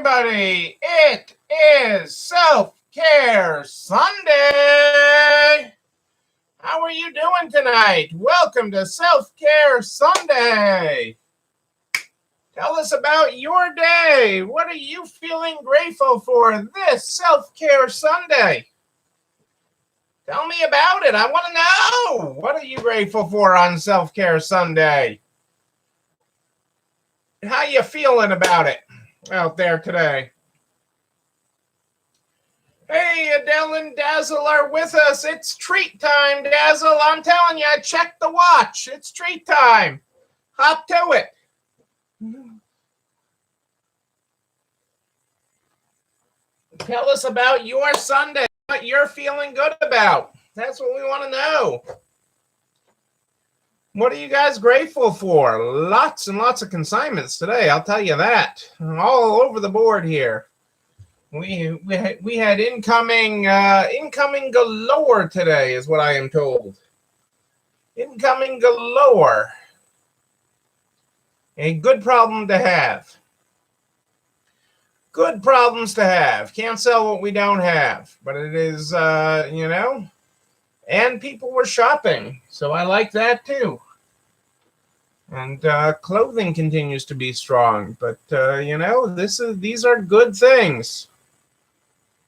everybody. It is Self-Care Sunday. How are you doing tonight? Welcome to Self-Care Sunday. Tell us about your day. What are you feeling grateful for this Self-Care Sunday? Tell me about it. I want to know. What are you grateful for on Self-Care Sunday? How you feeling about it out there today? Hey, Adele and Dazzle are with us. It's treat time, Dazzle. I'm telling you, I checked the watch. It's treat time. Hop to it. Tell us about your Sunday, what you're feeling good about. That's what we want to know. What are you guys grateful for? Lots and lots of consignments today, I'll tell you that. All over the board here. We had incoming galore today, is what I am told. Incoming galore. A good problem to have. Good problems to have. Can't sell what we don't have, but it is, and people were shopping, so I like that too. And clothing continues to be strong, but these are good things.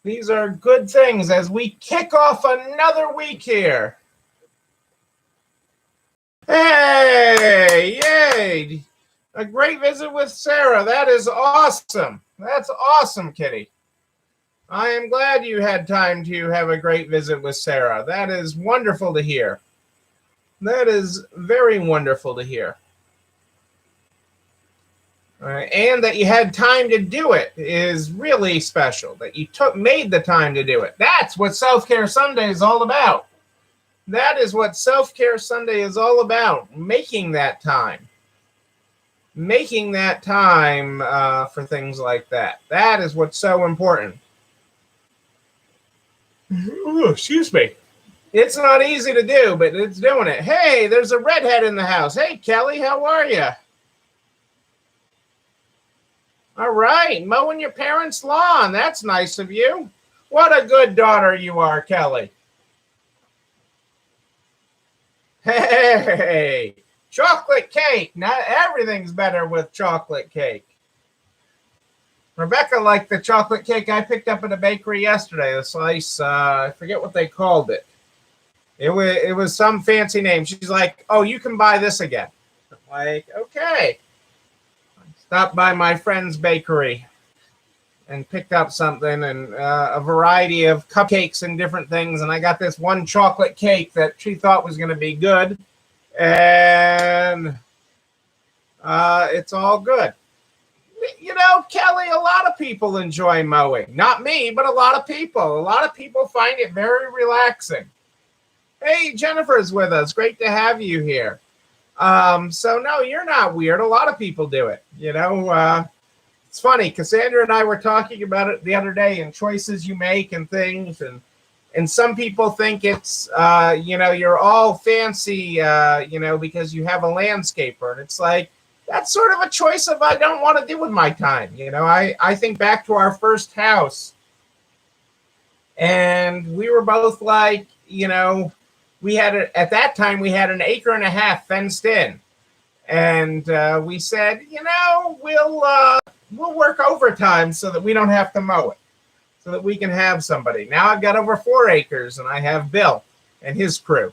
These are good things as we kick off another week here. Hey, yay! A great visit with Sarah. That is awesome. That's awesome, Kitty. I am glad you had time to have a great visit with Sarah. That is wonderful to hear. That is very wonderful to hear. And that you had time to do it is really special. That you made the time to do it. That's what Self-Care Sunday is all about. That is what Self-Care Sunday is all about. Making that time. Making that time for things like that. That is what's so important. Ooh, excuse me. It's not easy to do, but it's doing it. Hey, there's a redhead in the house. Hey, Kelly, how are you? All right, mowing your parents' lawn. That's nice of you. What a good daughter you are, Kelly. Hey, chocolate cake. Now everything's better with chocolate cake. Rebecca liked the chocolate cake I picked up at a bakery yesterday. The slice, I forget what they called it. It was some fancy name. She's like, oh, you can buy this again. I'm like, okay. Stopped by my friend's bakery and picked up something and a variety of cupcakes and different things. And I got this one chocolate cake that she thought was going to be good. And it's all good. You know, Kelly, a lot of people enjoy mowing. Not me, but a lot of people. A lot of people find it very relaxing. Hey, Jennifer's with us. Great to have you here. So no, you're not weird. A lot of people do it. It's funny. Cassandra and I were talking about it the other day and choices you make and things. And some people think it's, you're all fancy, because you have a landscaper. And it's like, that's sort of a choice of I don't want to do with my time. I think back to our first house and we were both like, we had at that time we had 1.5 acres fenced in, and we said, we'll work overtime so that we don't have to mow it, so that we can have somebody. Now I've got over 4 acres, and I have Bill and his crew.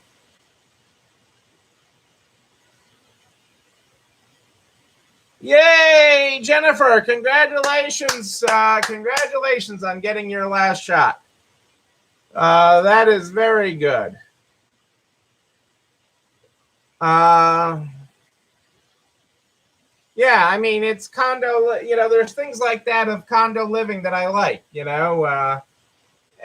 Yay, Jennifer! Congratulations! Congratulations on getting your last shot. That is very good. Yeah, I mean, it's condo, there's things like that of condo living that I like,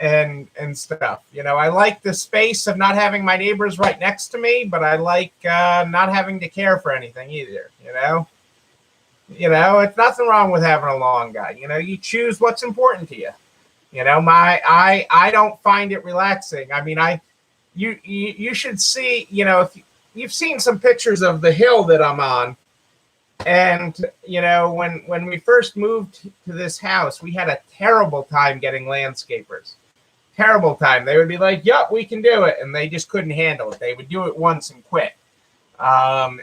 and stuff. I like the space of not having my neighbors right next to me, but I like not having to care for anything either, it's nothing wrong with having a lawn guy. You choose what's important to you. I don't find it relaxing. I mean, you should see, if you've seen some pictures of the hill that I'm on, And, when we first moved to this house, we had a terrible time getting landscapers. Terrible time. They would be like, "Yup, we can do it," and they just couldn't handle it. They would do it once and quit. At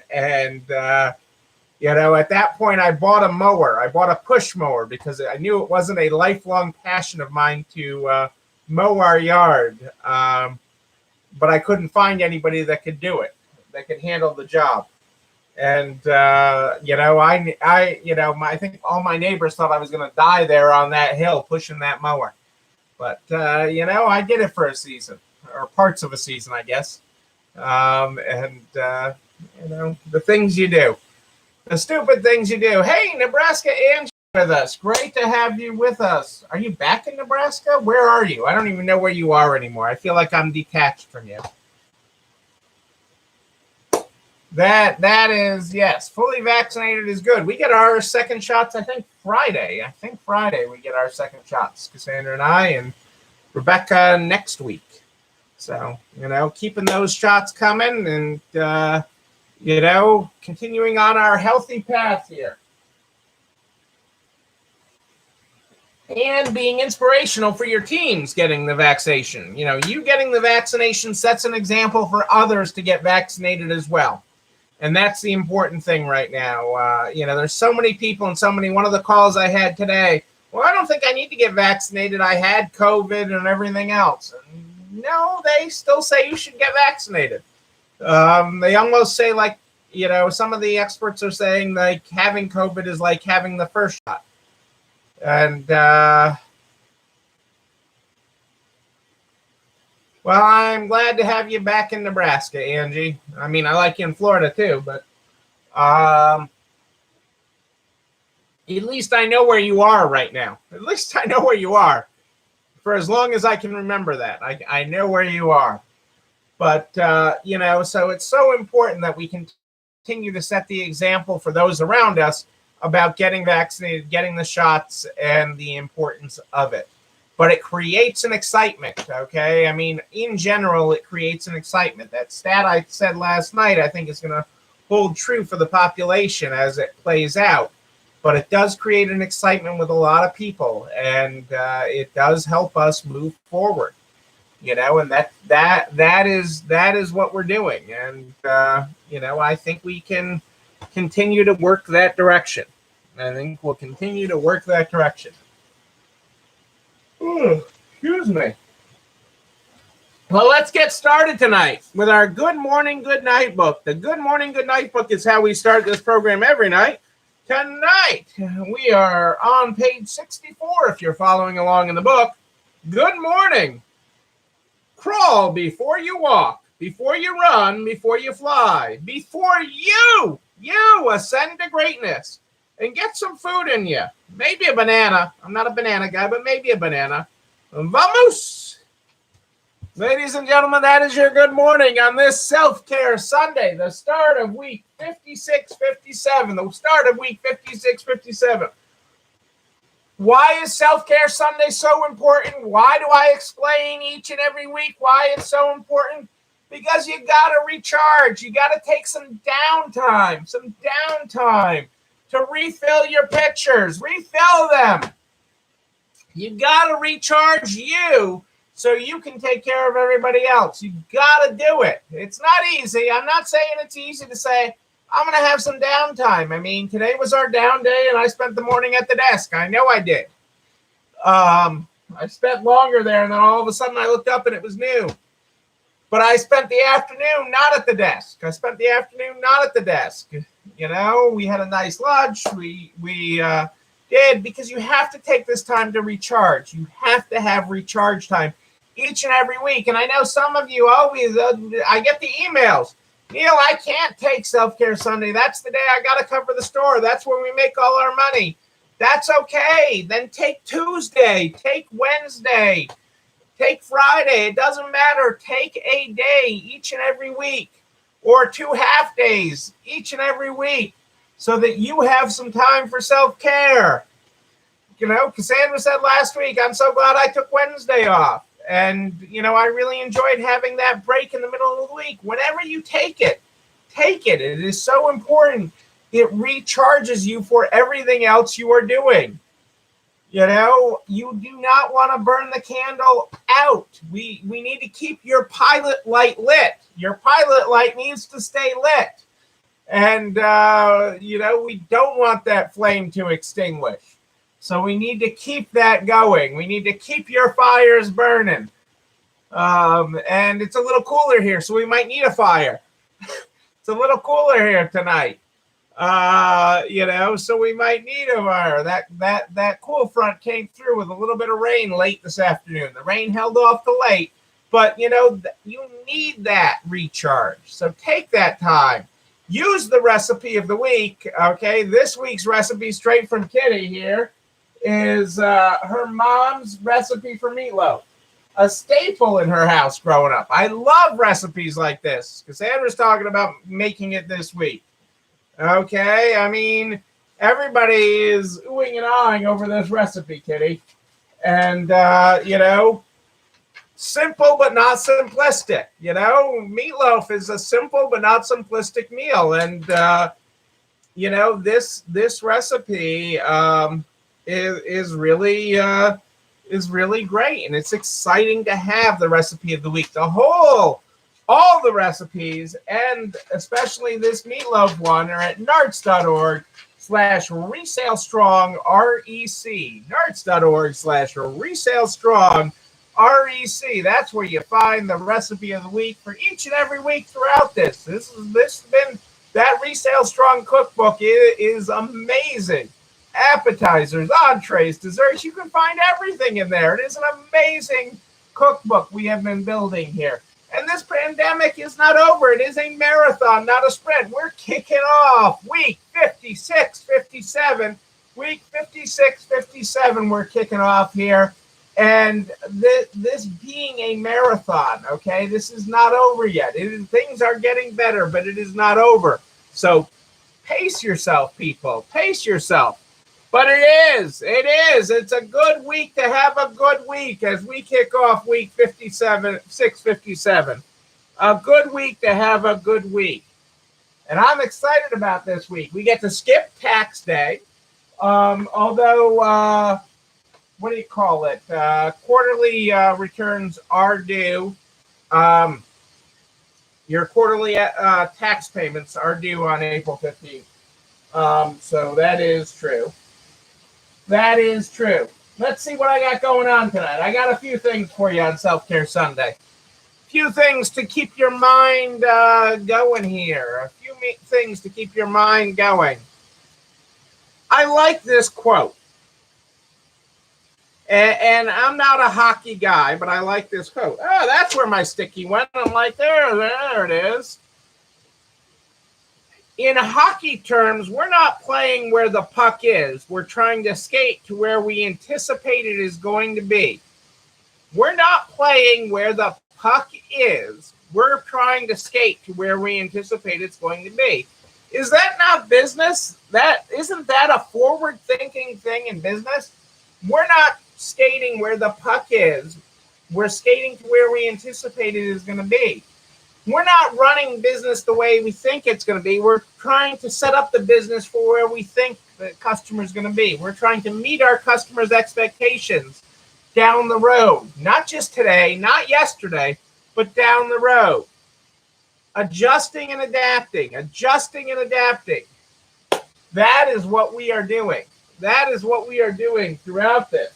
that point, I bought a mower. I bought a push mower because I knew it wasn't a lifelong passion of mine to mow our yard. But I couldn't find anybody that could do it, that could handle the job. And I think all my neighbors thought I was going to die there on that hill pushing that mower. But I did it for a season, or parts of a season, I guess. The things you do, the stupid things you do. Hey, Nebraska Angie with us. Great to have you with us. Are you back in Nebraska? Where are you? I don't even know where you are anymore. I feel like I'm detached from you. That is, yes, fully vaccinated is good. We get our second shots, I think Friday. We get our second shots, Cassandra and I, and Rebecca next week. So, keeping those shots coming and, continuing on our healthy path here. And being inspirational for your teams getting the vaccination. You getting the vaccination sets an example for others to get vaccinated as well. And that's the important thing right now. There's so many people and one of the calls I had today, well, I don't think I need to get vaccinated. I had COVID and everything else. And no, they still say you should get vaccinated. They almost say some of the experts are saying like having COVID is like having the first shot. And, well, I'm glad to have you back in Nebraska, Angie. I mean, I like you in Florida too, but at least I know where you are right now. At least I know where you are. For as long as I can remember that. I know where you are. But, so it's so important that we continue to set the example for those around us about getting vaccinated, getting the shots, and the importance of it. But it creates an excitement, okay? I mean, in general, it creates an excitement. That stat I said last night, I think is going to hold true for the population as it plays out. But it does create an excitement with a lot of people, and it does help us move forward, and that is what we're doing. And, I think we can continue to work that direction. I think we'll continue to work that direction. Oh, excuse me. Well, let's get started tonight with our Good Morning, Good Night book. The Good Morning, Good Night book is how we start this program every night. Tonight, we are on page 64, if you're following along in the book. Good morning. Crawl before you walk, before you run, before you fly, before you ascend to greatness. And get some food in you. Maybe a banana. I'm not a banana guy, but maybe a banana. Vamos! Ladies and gentlemen, that is your good morning on this Self-Care Sunday, the start of week 56-57. The start of week 56-57. Why is Self-Care Sunday so important? Why do I explain each and every week why it's so important? Because you got to recharge. You got to take some downtime. To refill your pitchers. Refill them. You got to recharge you so you can take care of everybody else. You got to do it. It's not easy. I'm not saying it's easy to say, I'm going to have some downtime. I mean, today was our down day, and I spent the morning at the desk. I know I did. I spent longer there, and then all of a sudden I looked up, and it was noon. But I spent the afternoon not at the desk. We had a nice lunch. We did, because you have to take this time to recharge. You have to have recharge time each and every week. And I know some of you always, I get the emails. Neil, I can't take Self-Care Sunday. That's the day I got to cover the store. That's where we make all our money. That's okay. Then take Tuesday, take Wednesday, take Friday. It doesn't matter. Take a day each and every week, or 2 half days each and every week, so that you have some time for self-care. Cassandra said last week, I'm so glad I took Wednesday off. And, I really enjoyed having that break in the middle of the week. Whenever you take it. It is so important It recharges you for everything else you are doing. You know, you do not want to burn the candle out. We need to keep your pilot light lit. Your pilot light needs to stay lit. And, you know, we don't want that flame to extinguish. So we need to keep that going. We need to keep your fires burning. And it's a little cooler here, so we might need a fire. It's a little cooler here tonight. You know, so we might need a fire. That cool front came through with a little bit of rain late this afternoon. The rain held off the late, but you know, you need that recharge. So take that time. Use the recipe of the week. Okay, this week's recipe, straight from Kitty here, is her mom's recipe for meatloaf. A staple in her house growing up. I love recipes like this. Cassandra's talking about making it this week. Okay, I mean, everybody is oohing and ahhing over this recipe, Kitty. And, you know, simple but not simplistic. You know, meatloaf is a simple but not simplistic meal. And, you know, this recipe is really great. And it's exciting to have the recipe of the week. All the recipes, and especially this meatloaf one, are at narts.org/resalestrong, REC. narts.org/resalestrong, REC. That's where you find the recipe of the week for each and every week throughout this. This has been that Resale Strong cookbook is amazing. Appetizers, entrees, desserts. You can find everything in there. It is an amazing cookbook we have been building here. And this pandemic is not over. It is a marathon, not a sprint. We're kicking off week 56, 57. Week 56, 57, we're kicking off here. And this being a marathon, okay, this is not over yet. Things are getting better, but it is not over. So pace yourself, people. Pace yourself. But it is. It's a good week to have a good week as we kick off week 57, 657. A good week to have a good week. And I'm excited about this week. We get to skip tax day. Although, what do you call it? Quarterly returns are due. Your quarterly tax payments are due on April 15th. So that is true. That is true. Let's see what I got going on tonight. I got a few things for you on Self-Care Sunday. A few things to keep your mind going here. A few things to keep your mind going. I like this quote. And I'm not a hockey guy, but I like this quote. Oh, that's where my sticky went. I'm like, there it is. In hockey terms, we're not playing where the puck is. We're trying to skate to where we anticipate it is going to be. We're not playing where the puck is. We're trying to skate to where we anticipate it's going to be. Is that not business? Isn't that a forward-thinking thing in business? We're not skating where the puck is. We're skating to where we anticipate it is going to be. We're not running business the way we think it's going to be. We're trying to set up the business for where we think the customer is going to be. We're trying to meet our customers' expectations down the road. Not just today, not yesterday, but down the road. Adjusting and adapting. Adjusting and adapting. That is what we are doing. That is what we are doing throughout this.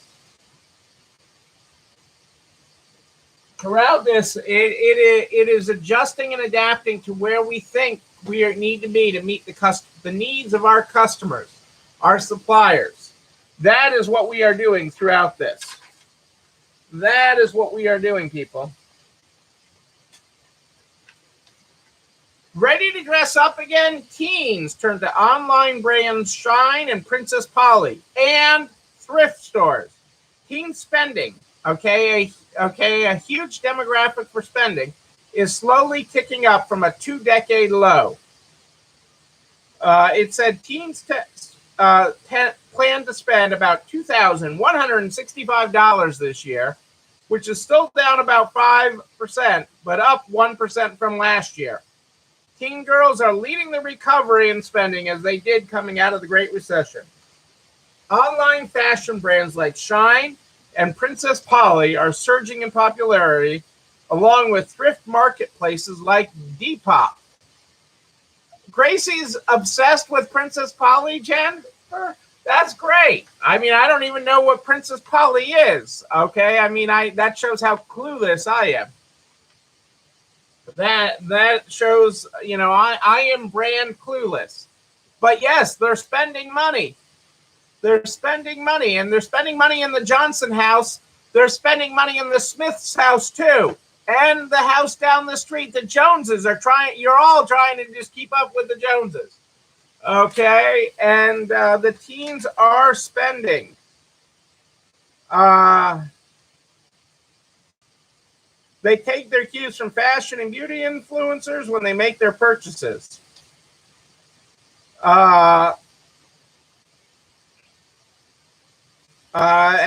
Throughout this, it is adjusting and adapting to where we think we need to be to meet the needs of our customers, our suppliers. That is what we are doing throughout this. That is what we are doing, people. Ready to dress up again? Teens turn to online brands Shine and Princess Polly and thrift stores. Teen spending. Okay, a huge demographic for spending is slowly ticking up from a 2-decade low. It said teens plan to spend about $2,165 this year, which is still down about 5%, but up 1% from last year. Teen girls are leading the recovery in spending as they did coming out of the Great Recession. Online fashion brands like Shine and Princess Polly are surging in popularity, along with thrift marketplaces like Depop. Gracie's obsessed with Princess Polly, Jen? That's great. I mean, I don't even know what Princess Polly is. Okay, I mean, that shows how clueless I am. That shows, I am brand clueless. But yes, they're spending money. They're spending money, and they're spending money in the Johnson house. They're spending money in the Smith's house too, and the house down the street. The Joneses are trying. You're all trying to just keep up with the Joneses. Okay, and the teens are spending. They take their cues from fashion and beauty influencers when they make their purchases. A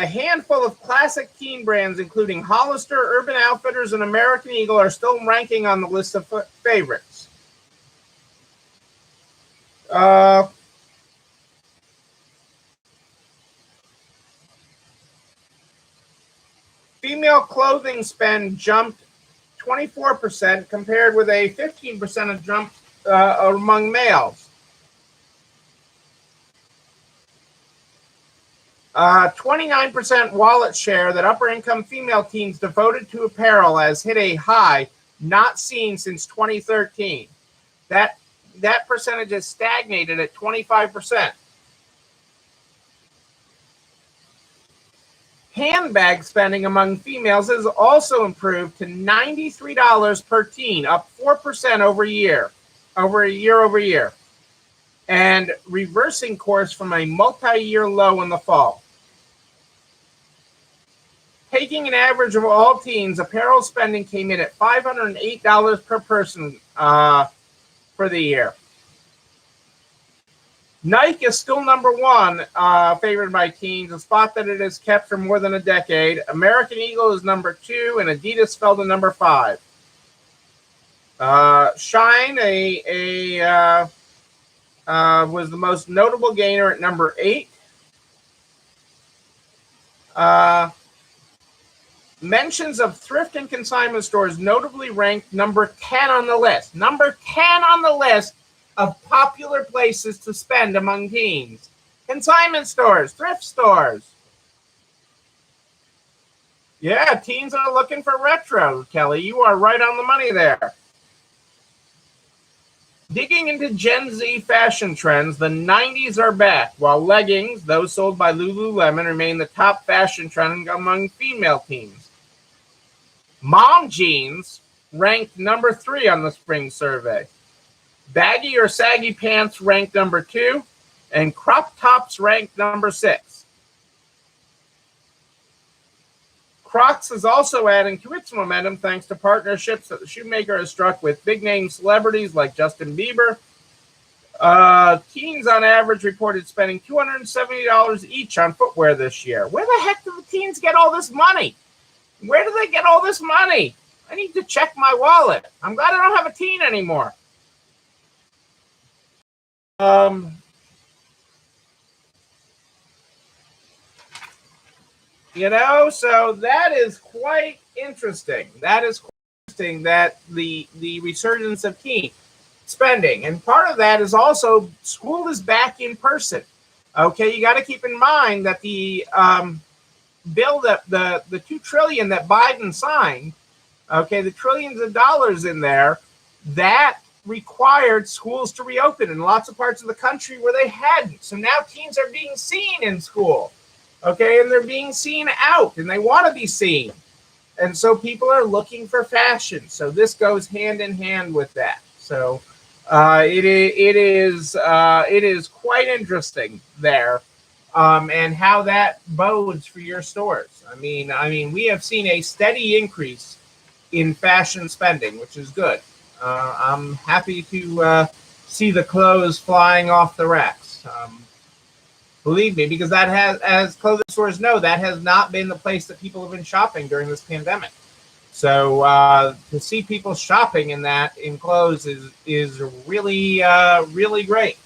handful of classic teen brands, including Hollister, Urban Outfitters, and American Eagle, are still ranking on the list of favorites. Female clothing spend jumped 24% compared with a 15% jump among males. 29% wallet share that upper-income female teens devoted to apparel has hit a high not seen since 2013. That percentage has stagnated at 25%. Handbag spending among females has also improved to $93 per teen, up 4% over year over year, and reversing course from a multi-year low in the fall. Taking an average of all teens, apparel spending came in at $508 per person for the year. Nike is still number one, favored by teens, a spot that it has kept for more than a decade. American Eagle is number 2, and Adidas fell to number 5. Shine was the most notable gainer at number 8. Mentions of thrift and consignment stores notably ranked number 10 on the list. Number 10 on the list of popular places to spend among teens. Consignment stores, thrift stores. Yeah, teens are looking for retro, Kelly. You are right on the money there. Digging into Gen Z fashion trends, the 90s are back, while leggings, those sold by Lululemon, remain the top fashion trend among female teens. Mom jeans ranked number 3 on the spring survey. Baggy or saggy pants ranked number 2, and crop tops ranked number 6. Crocs is also adding to its momentum thanks to partnerships that the shoemaker has struck with big-name celebrities like Justin Bieber. Teens on average reported spending $270 each on footwear this year. Where the heck do the teens get all this money? Where do they get all this money? I need to check my wallet. I'm glad I don't have a teen anymore. So that is quite interesting. That is quite interesting that the resurgence of teen spending. And part of that is also school is back in person. Okay, you got to keep in mind that the bill that the $2 trillion that Biden signed, okay, the trillions of dollars in there, that required schools to reopen in lots of parts of the country where they hadn't. So now teens are being seen in school, okay, and they're being seen out, and they want to be seen. And so people are looking for fashion. So this goes hand in hand with that. So it is quite interesting there, and how that bodes for your stores. I mean, we have seen a steady increase in fashion spending, which is good. I'm happy to see the clothes flying off the racks. Believe me, because that has, as clothing stores know, that has not been the place that people have been shopping during this pandemic. So to see people shopping in that in clothes is really really great.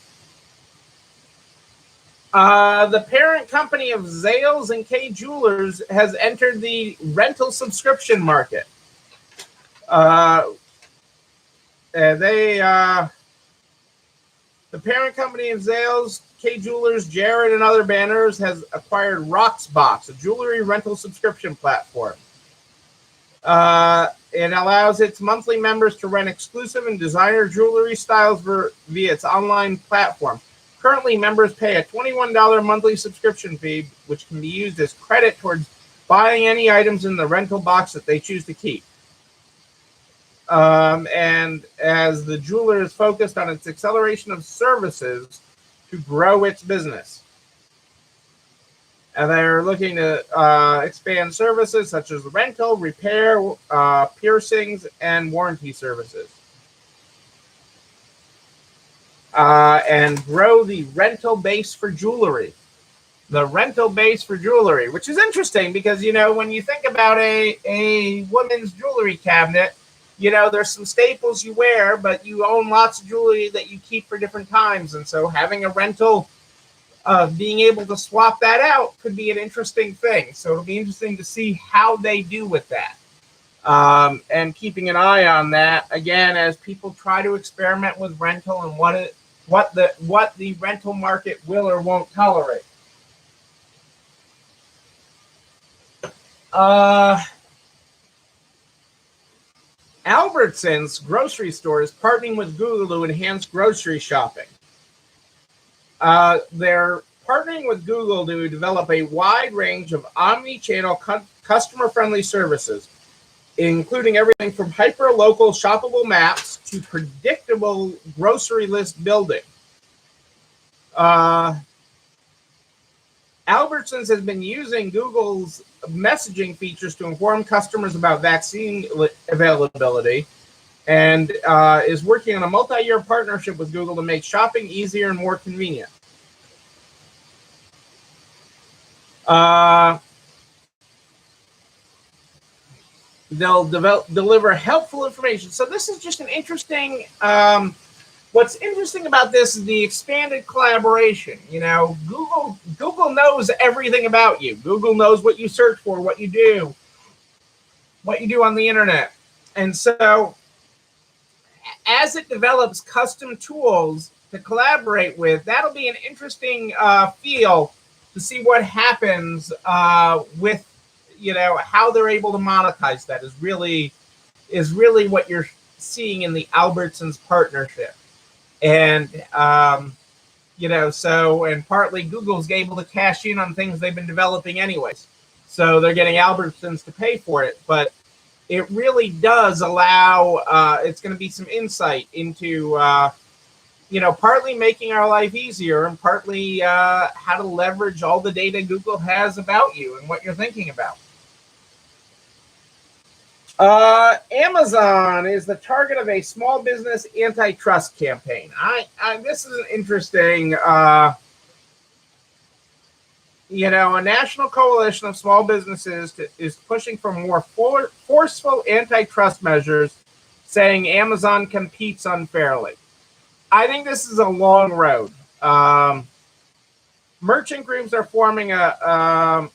The parent company of Zales and K Jewelers has entered the rental subscription market. The parent company of Zales, K Jewelers, Jared, and other banners has acquired Roxbox, a jewelry rental subscription platform. It allows its monthly members to rent exclusive and designer jewelry styles via its online platform. Currently, members pay a $21 monthly subscription fee, which can be used as credit towards buying any items in the rental box that they choose to keep. And as the jeweler is focused on its acceleration of services to grow its business. And they're looking to expand services such as rental, repair, piercings, and warranty services. And grow the rental base for jewelry. The rental base for jewelry, which is interesting because, you know, when you think about a woman's jewelry cabinet, you know, there's some staples you wear, but you own lots of jewelry that you keep for different times. And so having a rental, being able to swap that out could be an interesting thing. So it'll be interesting to see how they do with that. And keeping an eye on that, again, as people try to experiment with rental and what the rental market will or won't tolerate. Albertsons grocery store is partnering with Google to enhance grocery shopping. They're partnering with Google to develop a wide range of omni-channel customer-friendly services, including everything from hyper-local shoppable maps to predictable grocery list building. Albertsons has been using Google's messaging features to inform customers about vaccine availability and is working on a multi-year partnership with Google to make shopping easier and more convenient. They'll deliver helpful information. So this is just an interesting, what's interesting about this is the expanded collaboration. You know, Google knows everything about you. Google knows what you search for, what you do on the internet. And so as it develops custom tools to collaborate with, that'll be an interesting feel to see what happens with, you know, how they're able to monetize that is really what you're seeing in the Albertsons partnership. And, you know, so, and partly Google's able to cash in on things they've been developing anyways. So they're getting Albertsons to pay for it. But it really does allow, it's going to be some insight into, you know, partly making our life easier and partly how to leverage all the data Google has about you and what you're thinking about. Amazon is the target of a small business antitrust campaign. This is an interesting, you know, a national coalition of small businesses is pushing for more forceful antitrust measures, saying Amazon competes unfairly. I think this is a long road. Merchant groups are forming a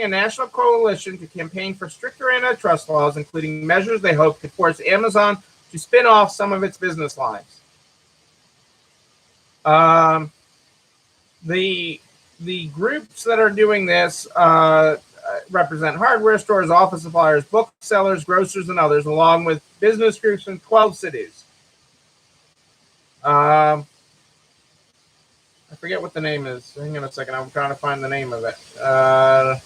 national coalition to campaign for stricter antitrust laws, including measures they hope could force Amazon to spin off some of its business lines. The groups that are doing this represent hardware stores, office suppliers, booksellers, grocers, and others, along with business groups in 12 cities. I forget what the name is. Hang on a second. I'm trying to find the name of it. I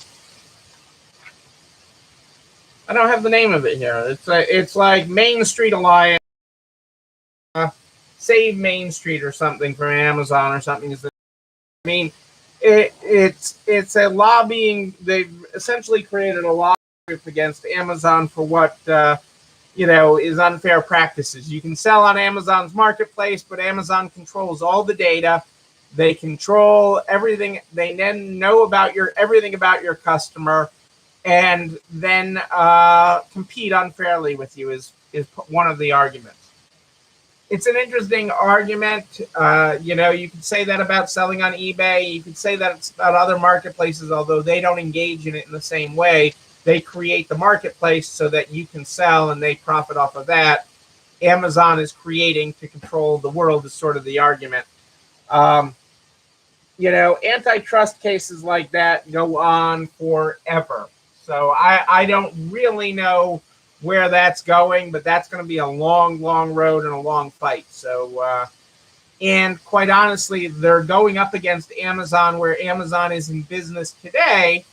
don't have the name of it here. It's like Main Street Alliance, Save Main Street or something for Amazon or something. I mean, it's a lobbying. They've essentially created a lobby group against Amazon for what you know is unfair practices. You can sell on Amazon's marketplace, but Amazon controls all the data. They control everything. They then know about everything about your customer, and then compete unfairly with you is one of the arguments. It's an interesting argument. You could say that about selling on eBay. You could say that it's about other marketplaces, although they don't engage in it in the same way. They create the marketplace so that you can sell and they profit off of that. Amazon is creating to control the world is sort of the argument. Antitrust cases like that go on forever. So I don't really know where that's going, but that's going to be a long, long road and a long fight. So, and quite honestly, they're going up against Amazon, where Amazon is in business today,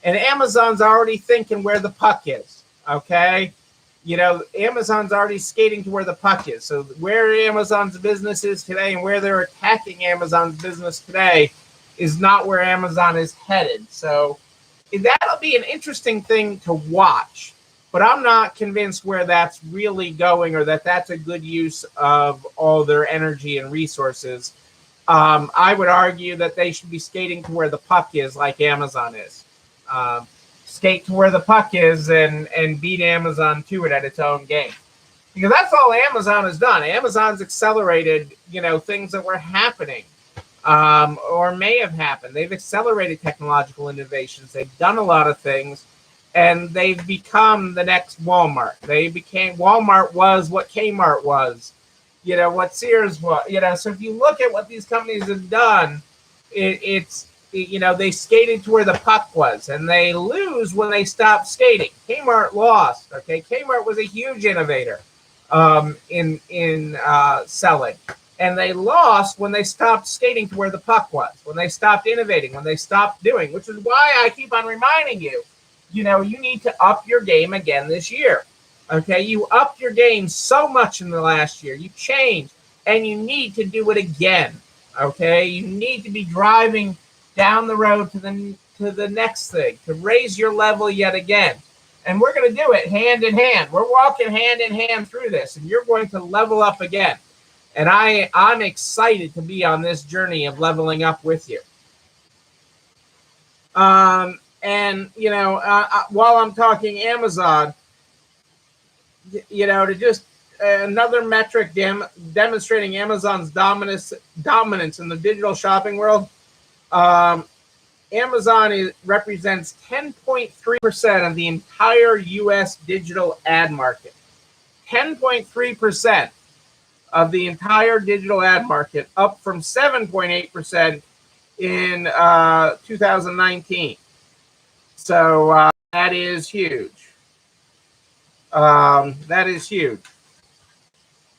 and Amazon's already thinking where the puck is. Okay. Amazon's already skating to where the puck is. So where Amazon's business is today and where they're attacking Amazon's business today is not where Amazon is headed. So that'll be an interesting thing to watch, but I'm not convinced where that's really going or that that's a good use of all their energy and resources. I would argue that they should be skating to where the puck is, like Amazon is. Skate to where the puck is and beat Amazon to it at its own game. Because that's all Amazon has done. Amazon's accelerated, things that were happening or may have happened. They've accelerated technological innovations. They've done a lot of things, and they've become the next Walmart. Walmart was what Kmart was, what Sears was, so if you look at what these companies have done, it's they skated to where the puck was, and they lose when they stop skating. Kmart lost. Okay, Kmart was a huge innovator in selling, and they lost when they stopped skating to where the puck was, when they stopped innovating, when they stopped doing. Which is why I keep on reminding you, you need to up your game again this year. Okay, you upped your game so much in the last year. You changed, and you need to do it again. Okay, you need to be driving down the road to the next thing, to raise your level yet again. And we're going to do it hand in hand. We're walking hand in hand through this, and you're going to level up again. And I'm excited to be on this journey of leveling up with you. While I'm talking Amazon, to just another metric demonstrating Amazon's dominance in the digital shopping world. Amazon represents 10.3% of the entire U.S. digital ad market. 10.3% of the entire digital ad market, up from 7.8% in 2019. So that is huge. That is huge.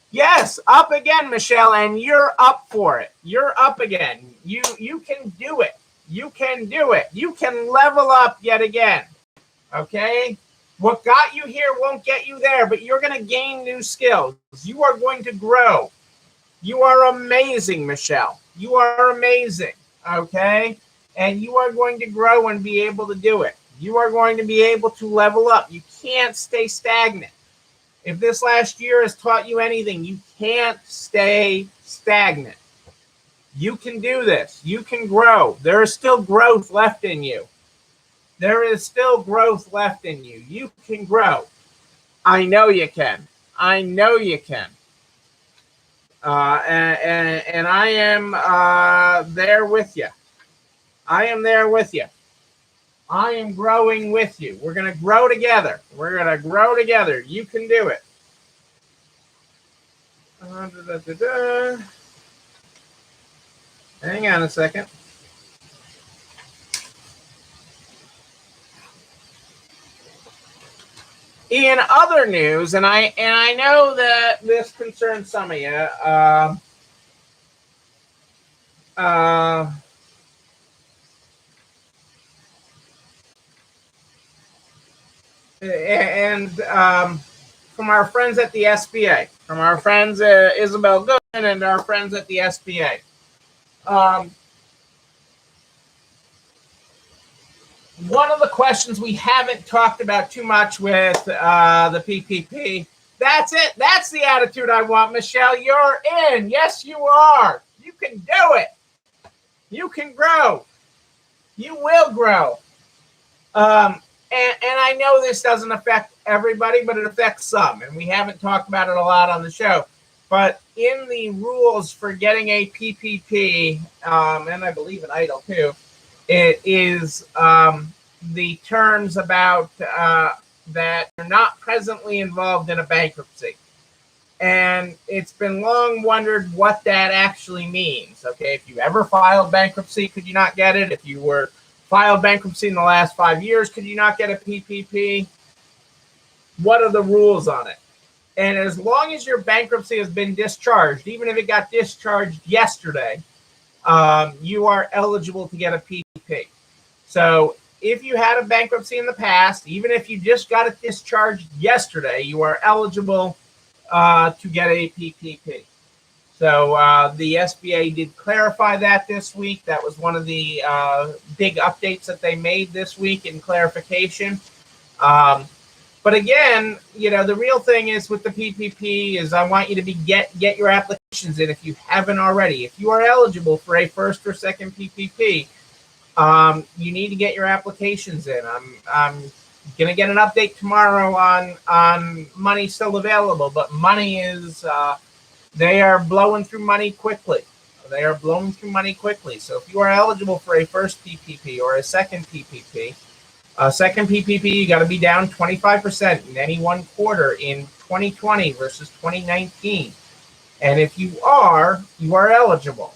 Yes, up again, Michelle, and you're up for it. You're up again. You can do it. You can do it. You can level up yet again. Okay? What got you here won't get you there, but you're going to gain new skills. You are going to grow. You are amazing, Michelle. You are amazing. Okay? And you are going to grow and be able to do it. You are going to be able to level up. You can't stay stagnant. If this last year has taught you anything, you can't stay stagnant. You can do this. You can grow. There is still growth left in you. There is still growth left in you. You can grow. I know you can. I know you can. And I am there with you. I am there with you. I am growing with you. We're going to grow together. We're going to grow together. You can do it. Hang on a second. In other news, and I know that this concerns some of you. From our friends at the SBA, from our friends Isabel Goodman and our friends at the SBA. One of the questions we haven't talked about too much with the PPP, that's it. That's the attitude I want, Michelle. You're in. Yes, you are. You can do it. You can grow. You will grow. And I know this doesn't affect everybody, but it affects some. And we haven't talked about it a lot on the show. But in the rules for getting a PPP, and I believe an EIDL too, it is the terms about that you're not presently involved in a bankruptcy. And it's been long wondered what that actually means. Okay, if you ever filed bankruptcy, could you not get it? If you were filed bankruptcy in the last 5 years, could you not get a PPP? What are the rules on it? And as long as your bankruptcy has been discharged, even if it got discharged yesterday, you are eligible to get a PPP. So if you had a bankruptcy in the past, even if you just got it discharged yesterday, you are eligible to get a PPP. So the SBA did clarify that this week. That was one of the big updates that they made this week in clarification. But again, the real thing is with the PPP is I want you to get your applications in if you haven't already. If you are eligible for a first or second PPP, you need to get your applications in. I'm going to get an update tomorrow on money still available, but money is they are blowing through money quickly. So if you are eligible for a first PPP or a second PPP, you got to be down 25% in any one quarter in 2020 versus 2019. And if you are eligible.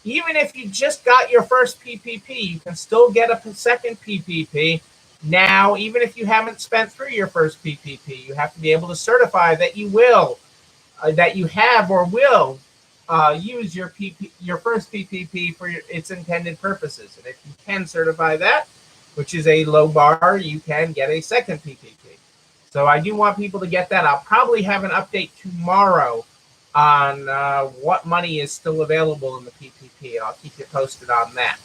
Even if you just got your first PPP, you can still get a second PPP. Now, even if you haven't spent through your first PPP, you have to be able to certify that you will, that you have or will use your first PPP for its intended purposes. And if you can certify that, which is a low bar, you can get a second PPP. So I do want people to get that. I'll probably have an update tomorrow on what money is still available in the PPP. I'll keep you posted on that.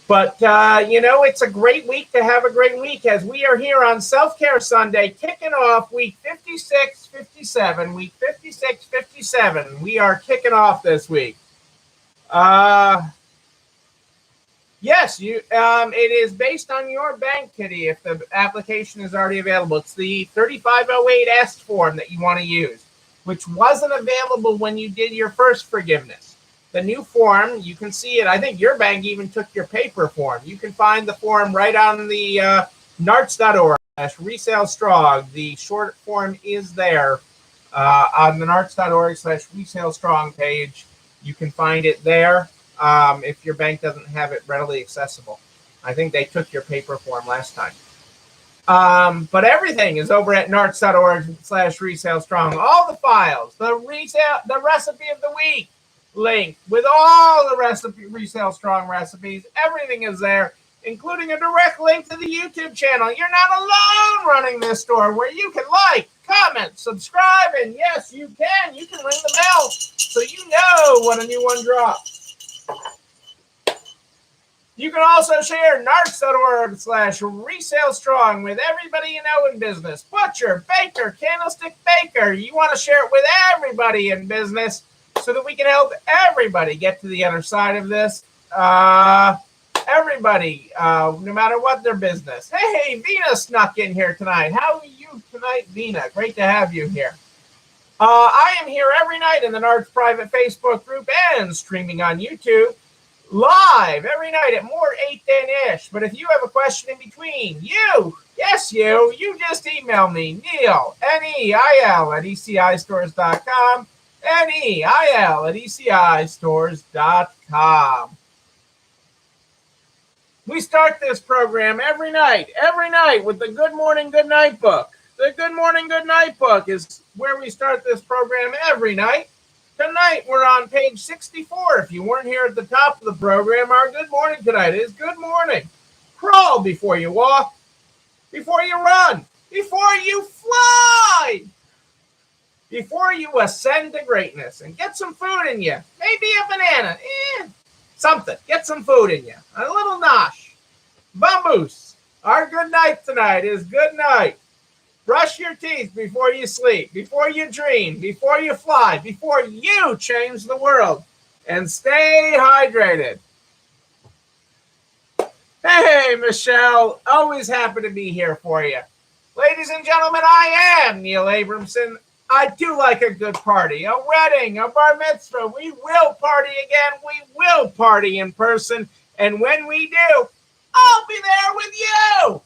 But, it's a great week to have a great week as we are here on Self-Care Sunday, kicking off week 56, 57. Week 56, 57. We are kicking off this week. Yes, it is based on your bank, Kitty, if the application is already available. It's the 3508S form that you want to use, which wasn't available when you did your first forgiveness. The new form, you can see it. I think your bank even took your paper form. You can find the form right on the narts.org/resale strong. The short form is there on the narts.org/resale strong page. You can find it there if your bank doesn't have it readily accessible. I think they took your paper form last time. But everything is over at narts.org/resale strong. All the files, the recipe of the week link with all the resale strong recipes. Everything is there, including a direct link to the YouTube channel. You're not alone running this store where you can like, comment, subscribe, and yes, you can ring the bell so you know when a new one drops. You can also share narts.org/resale strong with everybody you know in business. Butcher, baker, candlestick baker. You want to share it with everybody in business so that we can help everybody get to the other side of this. Everybody, no matter what their business. Hey, Vina snuck in here tonight. How are you tonight, Vina? Great to have you here. I am here every night in the Narts private Facebook group and streaming on YouTube. Live every night at more 8 than ish. But if you have a question in between, you just email me, Neil, Neil at ECIstores.com, Neil at ECIstores.com. We start this program every night with the Good Morning, Good Night book. The Good Morning, Good Night book is where we start this program every night. Tonight, we're on page 64. If you weren't here at the top of the program, our good morning tonight is good morning. Crawl before you walk, before you run, before you fly, before you ascend to greatness. And get some food in you. Maybe a banana. Something. Get some food in you. A little nosh. Vamoose. Our good night tonight is good night. Brush your teeth before you sleep, before you dream, before you fly, before you change the world. and stay hydrated. Hey, Michelle, always happy to be here for you. Ladies and gentlemen, I am Neil Abramson. I do like a good party, a wedding, a bar mitzvah. We will party again. We will party in person. And when we do, I'll be there with you.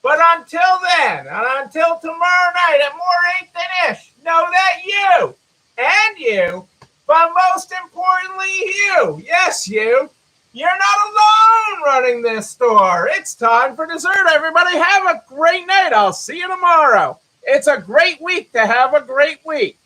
But until then, and until tomorrow night at more 8 than ish, know that you and you, but most importantly you, yes you, you're not alone running this store. It's time for dessert, everybody. Have a great night. I'll see you tomorrow. It's a great week to have a great week.